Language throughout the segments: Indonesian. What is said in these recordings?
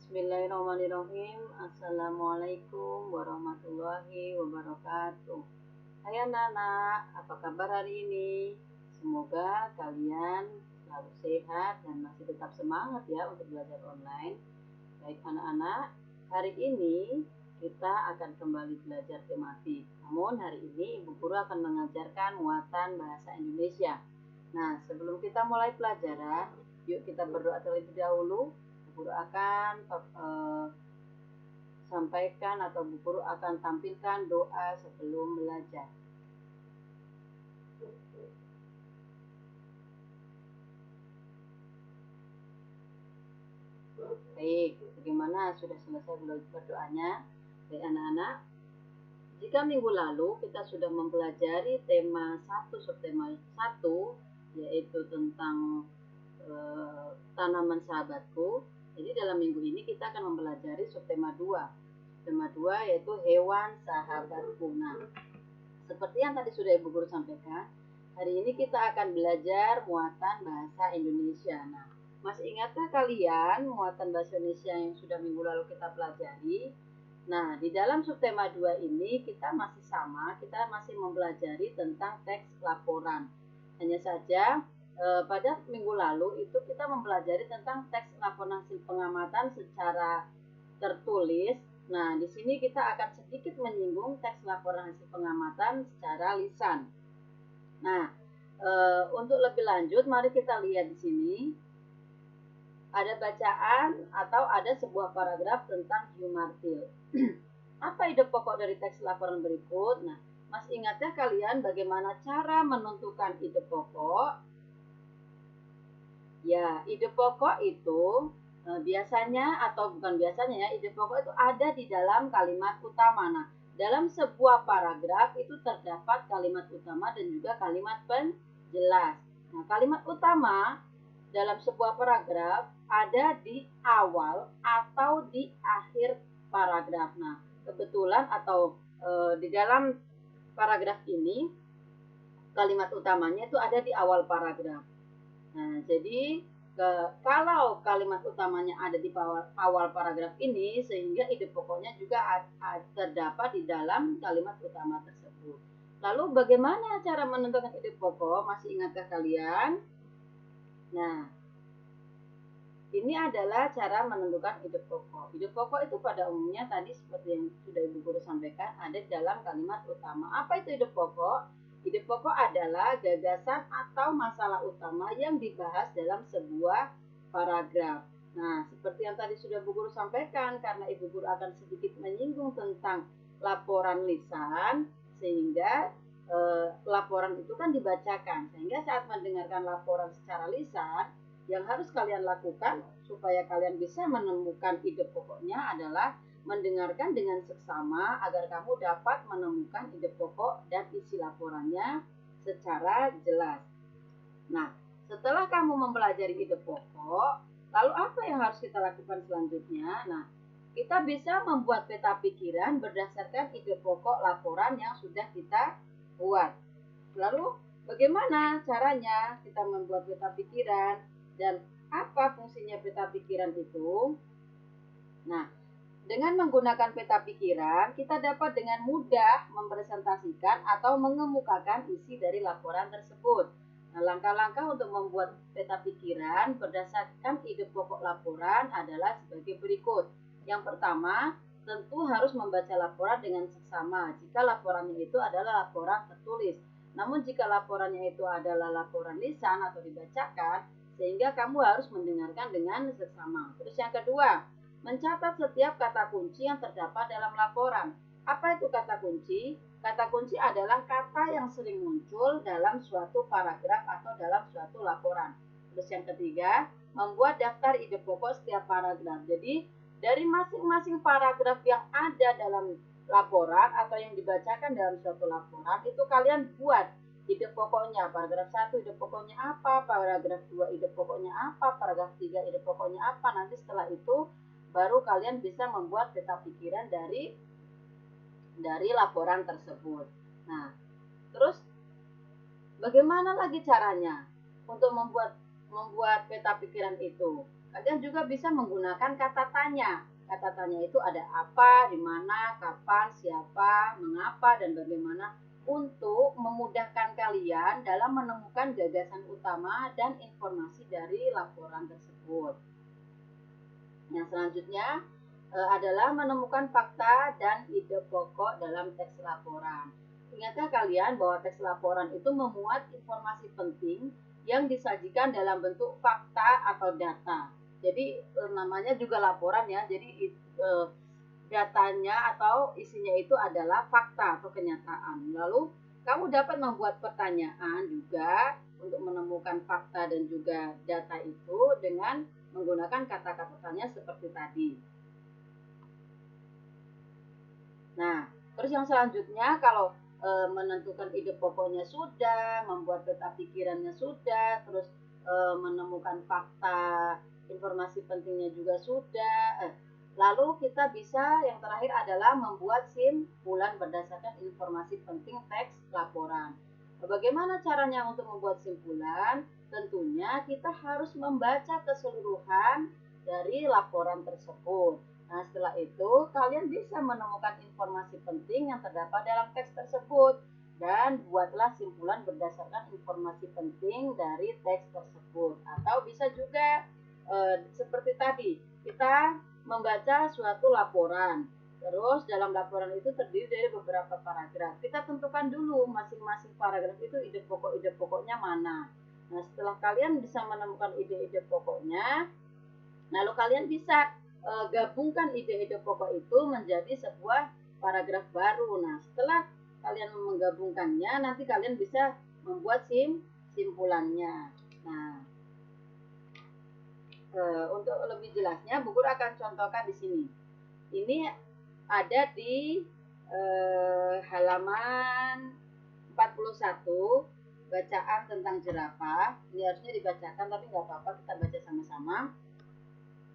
Bismillahirrahmanirrahim. Assalamualaikum warahmatullahi wabarakatuh. Hai anak-anak, apa kabar hari ini? Semoga kalian selalu sehat dan masih tetap semangat ya untuk belajar online. Baik anak-anak, hari ini kita akan kembali belajar tematik. Namun hari ini Ibu Guru akan mengajarkan muatan bahasa Indonesia. Nah, sebelum kita mulai pelajaran, yuk kita berdoa terlebih dahulu. Bu Guru akan sampaikan atau Bu Guru akan tampilkan doa sebelum belajar. Baik, bagaimana? Sudah selesai berdoanya? Baik anak-anak, jika minggu lalu kita sudah mempelajari tema 1, subtema 1, yaitu tentang tanaman sahabatku. Jadi dalam minggu ini kita akan mempelajari subtema 2. Subtema 2 yaitu hewan sahabatku. Nah, seperti yang tadi sudah Ibu Guru sampaikan, hari ini kita akan belajar muatan bahasa Indonesia. Nah, masih ingatkah kalian muatan bahasa Indonesia yang sudah minggu lalu kita pelajari? Nah, di dalam subtema 2 ini kita masih sama, kita masih mempelajari tentang teks laporan. Hanya saja pada minggu lalu itu kita mempelajari tentang teks laporan hasil pengamatan secara tertulis. Nah, di sini kita akan sedikit menyinggung teks laporan hasil pengamatan secara lisan. Nah, untuk lebih lanjut, mari kita lihat di sini. Ada bacaan atau ada sebuah paragraf tentang hiu martil. Apa ide pokok dari teks laporan berikut? Nah, masih ingatkah kalian bagaimana cara menentukan ide pokok? Ya, ide pokok itu biasanya atau bukan biasanya ya, ide pokok itu ada di dalam kalimat utama. Nah, dalam sebuah paragraf itu terdapat kalimat utama dan juga kalimat penjelas. Nah, kalimat utama dalam sebuah paragraf ada di awal atau di akhir paragraf. Nah, kebetulan atau di dalam paragraf ini kalimat utamanya itu ada di awal paragraf. Nah, jadi kalau kalimat utamanya ada di awal paragraf ini, sehingga ide pokoknya juga terdapat di dalam kalimat utama tersebut. Lalu bagaimana cara menentukan ide pokok? Masih ingatkah kalian? Nah, ini adalah cara menentukan ide pokok. Ide pokok itu pada umumnya tadi seperti yang sudah Ibu Guru sampaikan ada di dalam kalimat utama. Apa itu ide pokok? Ide pokok adalah gagasan atau masalah utama yang dibahas dalam sebuah paragraf. Nah, seperti yang tadi sudah Ibu Guru sampaikan, karena Ibu Guru akan sedikit menyinggung tentang laporan lisan, sehingga laporan itu kan dibacakan. Sehingga saat mendengarkan laporan secara lisan, yang harus kalian lakukan supaya kalian bisa menemukan ide pokoknya adalah mendengarkan dengan seksama agar kamu dapat menemukan ide pokok dan isi laporannya secara jelas. Nah, setelah kamu mempelajari ide pokok, lalu apa yang harus kita lakukan selanjutnya? Nah, kita bisa membuat peta pikiran berdasarkan ide pokok laporan yang sudah kita buat. Lalu, bagaimana caranya kita membuat peta pikiran? Dan apa fungsinya peta pikiran itu? Nah, dengan menggunakan peta pikiran, kita dapat dengan mudah mempresentasikan atau mengemukakan isi dari laporan tersebut. Nah, langkah-langkah untuk membuat peta pikiran berdasarkan ide pokok laporan adalah sebagai berikut. Yang pertama, tentu harus membaca laporan dengan seksama jika laporannya itu adalah laporan tertulis. Namun jika laporannya itu adalah laporan lisan atau dibacakan, sehingga kamu harus mendengarkan dengan seksama. Terus yang kedua, mencatat setiap kata kunci yang terdapat dalam laporan. Apa itu kata kunci? Kata kunci adalah kata yang sering muncul dalam suatu paragraf atau dalam suatu laporan. Terus yang ketiga, membuat daftar ide pokok setiap paragraf. Jadi, dari masing-masing paragraf yang ada dalam laporan atau yang dibacakan dalam suatu laporan, itu kalian buat ide pokoknya. Paragraf 1 ide pokoknya apa, paragraf 2 ide pokoknya apa, paragraf 3 ide pokoknya apa. Nanti setelah itu baru kalian bisa membuat peta pikiran dari laporan tersebut. Nah, terus bagaimana lagi caranya untuk membuat peta pikiran itu? Kalian juga bisa menggunakan kata tanya. Kata tanya itu ada apa, di mana, kapan, siapa, mengapa, dan bagaimana untuk memudahkan kalian dalam menemukan gagasan utama dan informasi dari laporan tersebut. Yang selanjutnya adalah menemukan fakta dan ide pokok dalam teks laporan. Ingatkah kalian bahwa teks laporan itu memuat informasi penting yang disajikan dalam bentuk fakta atau data. Jadi namanya juga laporan ya. Jadi datanya atau isinya itu adalah fakta atau kenyataan. Lalu kamu dapat membuat pertanyaan juga untuk menemukan fakta dan juga data itu dengan menggunakan kata-kata tanya seperti tadi. Nah, terus yang selanjutnya kalau menentukan ide pokoknya sudah, membuat peta pikirannya sudah, terus menemukan fakta, informasi pentingnya juga sudah. Lalu kita bisa yang terakhir adalah membuat simpulan berdasarkan informasi penting teks laporan. Bagaimana caranya untuk membuat simpulan? Tentunya kita harus membaca keseluruhan dari laporan tersebut. Nah, setelah itu kalian bisa menemukan informasi penting yang terdapat dalam teks tersebut dan buatlah simpulan berdasarkan informasi penting dari teks tersebut. Atau bisa juga seperti tadi, kita membaca suatu laporan. Terus dalam laporan itu terdiri dari beberapa paragraf. Kita tentukan dulu masing-masing paragraf itu ide pokoknya mana. Nah, setelah kalian bisa menemukan ide-ide pokoknya, lalu kalian bisa gabungkan ide-ide pokok itu menjadi sebuah paragraf baru. Nah, setelah kalian menggabungkannya, nanti kalian bisa membuat simpulannya. Nah, untuk lebih jelasnya, Bu Guru akan contohkan di sini. Ini ada di halaman 41, bacaan tentang jerapah. Ini harusnya dibacakan, tapi nggak apa-apa, kita baca sama-sama.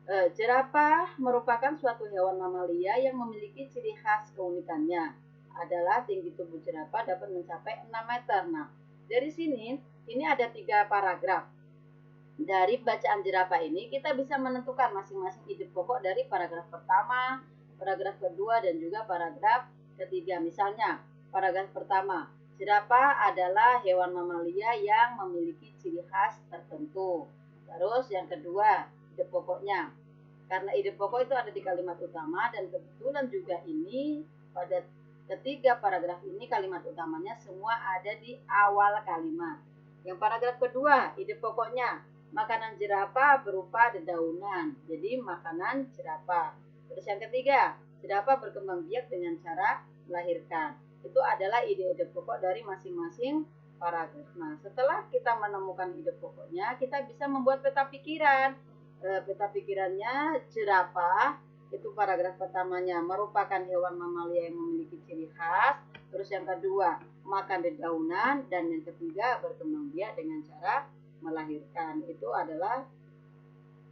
Jerapah merupakan suatu hewan mamalia yang memiliki ciri khas keunikannya adalah tinggi tubuh jerapah dapat mencapai 6 meter. Nah, dari sini ini ada 3 paragraf. Dari bacaan jerapah ini kita bisa menentukan masing-masing ide pokok dari paragraf pertama, paragraf kedua, dan juga paragraf ketiga. Misalnya, paragraf pertama, jerapah adalah hewan mamalia yang memiliki ciri khas tertentu. Terus yang kedua, ide pokoknya. Karena ide pokok itu ada di kalimat utama dan kebetulan juga ini pada ketiga paragraf ini kalimat utamanya semua ada di awal kalimat. Yang paragraf kedua, ide pokoknya. Makanan jerapah berupa dedaunan. Jadi makanan jerapah. Terus yang ketiga, jerapah berkembang biak dengan cara melahirkan. Itu adalah ide-ide pokok dari masing-masing paragraf. Nah, setelah kita menemukan ide pokoknya, kita bisa membuat peta pikiran. Peta pikirannya jerapah itu paragraf pertamanya merupakan hewan mamalia yang memiliki ciri khas. Terus yang kedua makan dedaunan dan yang ketiga berkembang biak dengan cara melahirkan. Itu adalah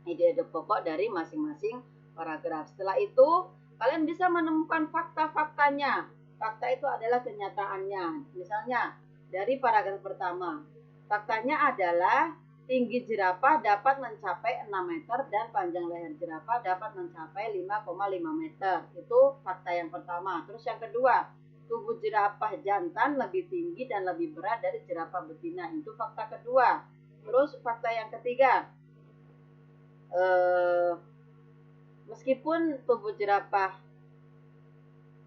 ide-ide pokok dari masing-masing paragraf. Setelah itu kalian bisa menemukan fakta-faktanya. Fakta itu adalah kenyataannya. Misalnya dari paragraf pertama, faktanya adalah tinggi jerapah dapat mencapai 6 meter dan panjang leher jerapah dapat mencapai 5,5 meter. Itu fakta yang pertama. Terus yang kedua, tubuh jerapah jantan lebih tinggi dan lebih berat dari jerapah betina. Itu fakta kedua. Terus fakta yang ketiga, meskipun tubuh jerapah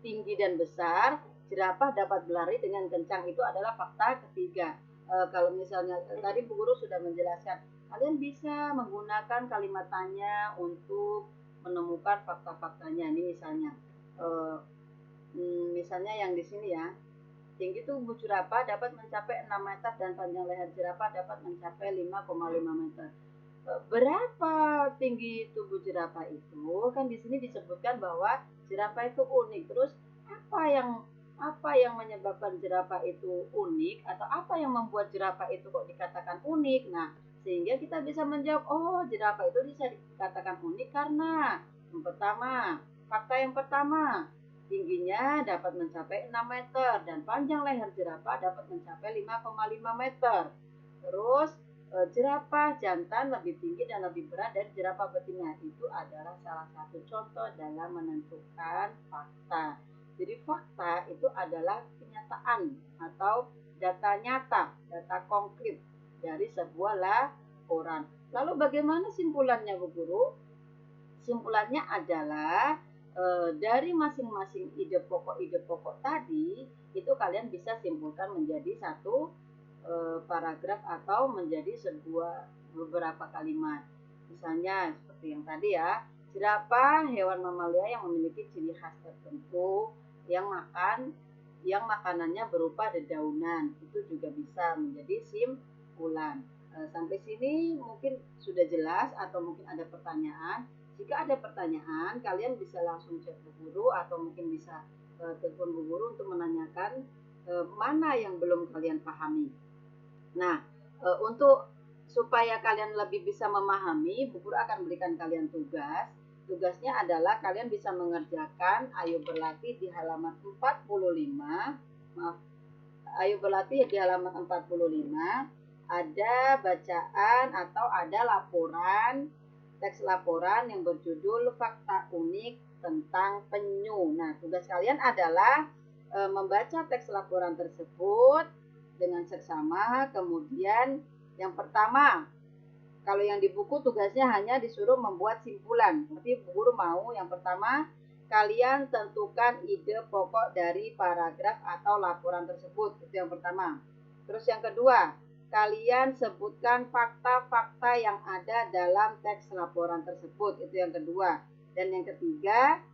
tinggi dan besar, jerapah dapat berlari dengan kencang. Itu adalah fakta ketiga. Kalau misalnya tadi Bu Guru sudah menjelaskan, kalian bisa menggunakan kalimat tanya untuk menemukan fakta-faktanya. Ini misalnya yang di sini ya, tinggi tubuh jerapah dapat mencapai 6 meter dan panjang leher jerapah dapat mencapai 5,5 meter. Berapa tinggi tubuh jerapah itu? Kan di sini disebutkan bahwa jerapah itu unik. Terus apa yang menyebabkan jerapah itu unik atau apa yang membuat jerapah itu kok dikatakan unik? Nah, sehingga kita bisa menjawab, oh jerapah itu bisa dikatakan unik karena yang pertama, fakta yang pertama, tingginya dapat mencapai 6 meter dan panjang leher jerapah dapat mencapai 5,5 meter. Terus jerapah jantan lebih tinggi dan lebih berat dari jerapah betina. Itu adalah salah satu contoh dalam menentukan fakta. Jadi fakta itu adalah kenyataan atau data nyata, data konkret dari sebuah laporan. Lalu bagaimana simpulannya Bu Guru? Simpulannya adalah dari masing-masing ide pokok tadi itu kalian bisa simpulkan menjadi satu paragraf atau menjadi sebuah beberapa kalimat. Misalnya seperti yang tadi ya, jerapah hewan mamalia yang memiliki ciri khas tertentu yang makanannya berupa dedaunan. Itu juga bisa menjadi simpulan. Sampai sini mungkin sudah jelas atau mungkin ada pertanyaan. Jika ada pertanyaan, kalian bisa langsung chat Bu Guru atau mungkin bisa telepon Bu Guru untuk menanyakan mana yang belum kalian pahami. Nah, untuk supaya kalian lebih bisa memahami, Bu Guru akan berikan kalian tugas. Tugasnya adalah kalian bisa mengerjakan Ayo Berlatih di halaman 45. Maaf, Ayo Berlatih di halaman 45. Ada bacaan atau ada laporan, teks laporan yang berjudul Fakta Unik tentang Penyu. Nah, tugas kalian adalah membaca teks laporan tersebut dengan seksama. Kemudian yang pertama, kalau yang di buku tugasnya hanya disuruh membuat simpulan. Tapi Bu Guru mau yang pertama kalian tentukan ide pokok dari paragraf atau laporan tersebut. Itu yang pertama. Terus yang kedua, kalian sebutkan fakta-fakta yang ada dalam teks laporan tersebut. Itu yang kedua. Dan yang ketiga,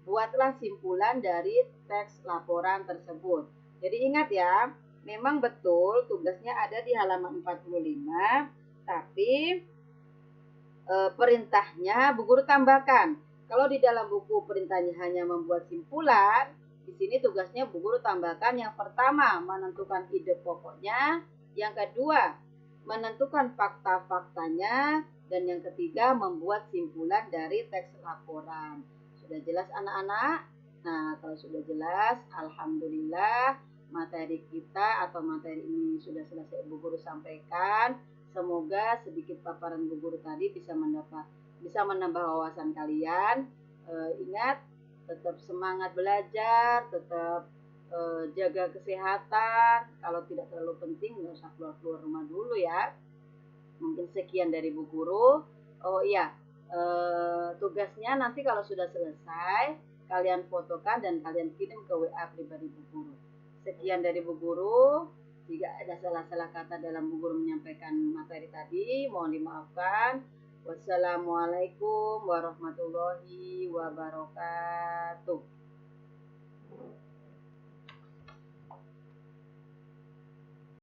buatlah simpulan dari teks laporan tersebut. Jadi ingat ya, memang betul tugasnya ada di halaman 45, tapi perintahnya Bu Guru tambahkan. Kalau di dalam buku perintahnya hanya membuat simpulan, di sini tugasnya Bu Guru tambahkan yang pertama menentukan ide pokoknya, yang kedua menentukan fakta-faktanya, dan yang ketiga membuat simpulan dari teks laporan. Sudah jelas anak-anak? Nah, kalau sudah jelas, alhamdulillah materi kita atau materi ini sudah selesai Bu Guru sampaikan. Semoga sedikit paparan Bu Guru tadi bisa menambah wawasan kalian. Ingat, tetap semangat belajar, tetap jaga kesehatan. Kalau tidak terlalu penting, nggak usah keluar rumah dulu ya. Mungkin sekian dari Bu Guru. Oh iya, tugasnya nanti kalau sudah selesai, kalian fotokan dan kalian kirim ke WA pribadi Bu Guru. Sekian dari Bu Guru. Jika ada salah-salah kata dalam Bu Guru menyampaikan materi tadi, mohon dimaafkan. Wassalamualaikum warahmatullahi wabarakatuh.